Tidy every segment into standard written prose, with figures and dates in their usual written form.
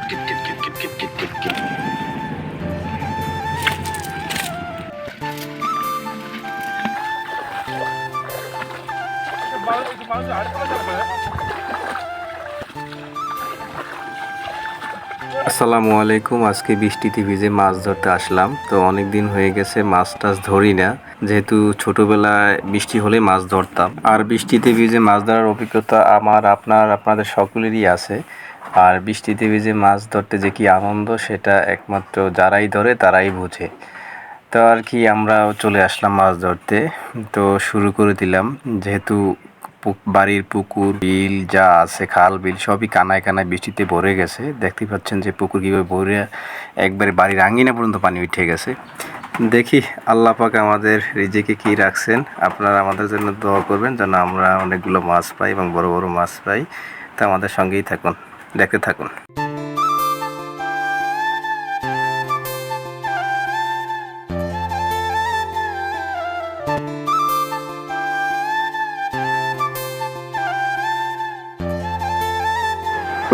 আসসালামু আলাইকুম। আজকে বৃষ্টিতে ভিজে মাছ ধরতে আসলাম। তো অনেক দিন হয়ে গেছে মাছ টাছ ধরি না, যেহেতু ছোটবেলায় বৃষ্টি হলে মাছ ধরতাম। আর বৃষ্টিতে ভিজে মাছ ধরার অভিজ্ঞতা আমার আপনাদের সকলেরই আছে। আর বৃষ্টিতে ভিজে মাছ ধরতে যে কি আনন্দ, সেটা একমাত্র যারাই ধরে তারাই বোঝে। তো আর কি আমরাও চলে আসলাম মাছ ধরতে। তো শুরু করে দিলাম, যেহেতু বাড়ির পুকুর বিল যা আছে, খাল বিল সবই কানায় কানায় বৃষ্টিতে ভরে গেছে। দেখতে পাচ্ছেন যে পুকুর কীভাবে ভরে একবারে বাড়ির আঙিনা পর্যন্ত পানি উঠে গেছে। দেখি আল্লাহ পাক আমাদের রিজিকে কি রাখছেন। আপনারা আমাদের জন্য দোয়া করবেন যেন আমরা অনেকগুলো মাছ পাই এবং বড় বড় মাছ পাই। তা আমাদের সঙ্গেই থাকুন, দেখতে থাকুন।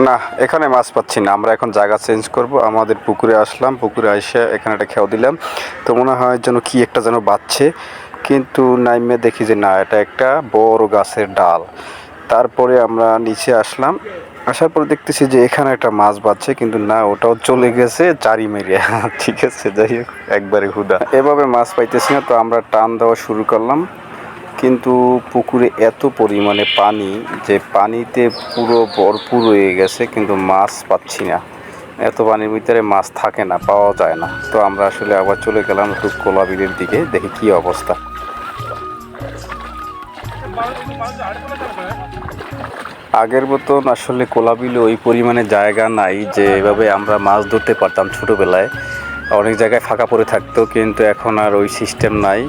না, এখানে মাছ পাচ্ছি না। আমরা এখন জায়গা চেঞ্জ করব। আমাদের পুকুরে আসলাম, পুকুরে এসে এখানে একটা খেয়াও দিলাম। তো মনে হয় যেন কি একটা যেন বাজছে, কিন্তু নাইমে দেখি যে না, এটা একটা বড় গাছের ডাল। তারপরে আমরা নিচে আসলাম, আসার পর দেখতেছি যে এখানে একটা মাছ বাজছে, কিন্তু না, ওটাও চলে গেছে চারি মেরে। ঠিক আছে, যাই হোক, একবারে হুদা এভাবে মাছ পাইতেছি না। তো আমরা টান দেওয়া শুরু করলাম, কিন্তু পুকুরে এত পরিমাণে পানি যে পানিতে পুরো ভরপুর হয়ে গেছে, কিন্তু মাছ পাচ্ছি না। এত পানির ভিতরে মাছ থাকে না, পাওয়া যায় না। তো আমরা আসলে আবার চলে গেলাম একটু কোলা বিলের দিকে, দেখি কি অবস্থা। আগের মতন আসলে কোলা বিলে ওই পরিমাণে জায়গা নাই যে এভাবে আমরা মাছ ধরতে পারতাম ছোটোবেলায়। অনেক জায়গায় ফাঁকা পড়ে থাকতো, কিন্তু এখন আর ওই সিস্টেম নাই।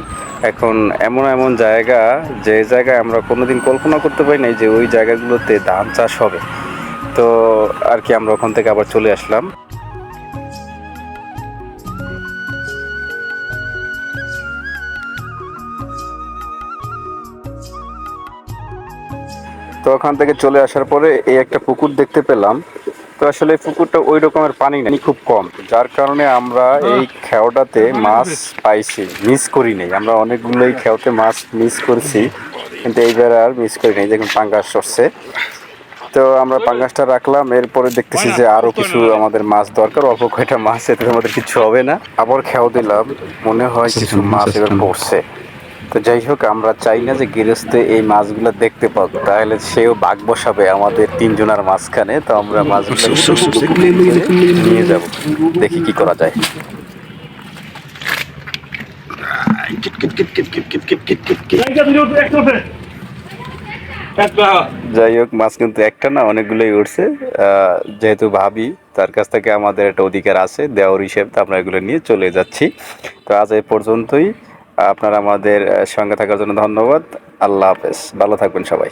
এখন এমন এমন জায়গা, যে জায়গায় আমরা কোনোদিন কল্পনা করতে পারি নাই যে ওই জায়গাগুলোতে ধান চাষ হবে। তো আর কি আমরা ওখান থেকে আবার চলে আসলাম। তো ওখান থেকে চলে আসার পরে এই একটা পুকুর দেখতে পেলাম। তো আসলে এই পুকুরটা ওই রকমের পানি নেই, খুব কম, যার কারণে আমরা এই খেওটাতে মাছ পাইছি, মিস করি নাই। আমরা অনেকগুলোই খেওতে মাছ মিস করছি, কিন্তু এইবার আর মিস করি নাই। দেখুন পাঙ্গাস আসছে। তো আমরা পাঙ্গাসটা রাখলাম। এরপরে দেখতেছি যে আরো কিছু আমাদের মাছ দরকার, অল্প কয়টা মাছ, এতে আমাদের কিছু হবে না। আবার খেয়াও দিলাম, মনে হয় কিছু মাছ এবার পড়ছে। তো যাই হোক, আমরা চাই না যে গৃহস্থে এই মাছগুলো দেখতে পাক, তাহলে সেও বাঘ বসাবে আমাদের তিনজনের মাঝখানে। তো আমরা মাছগুলো নিয়ে যাব, দেখি কি করা যায়। যাই হোক, মাছ কিন্তু একটা না, অনেকগুলোই উঠছে। যেহেতু ভাবি, তার কাছ থেকে আমাদের একটা অধিকার আছে দেওয়ার হিসেবে, তো আমরা এগুলো নিয়ে চলে যাচ্ছি। তো আজ এই পর্যন্তই। আপনারা আমাদের সঙ্গে থাকার জন্য ধন্যবাদ। আল্লাহ হাফেজ, ভালো থাকবেন সবাই।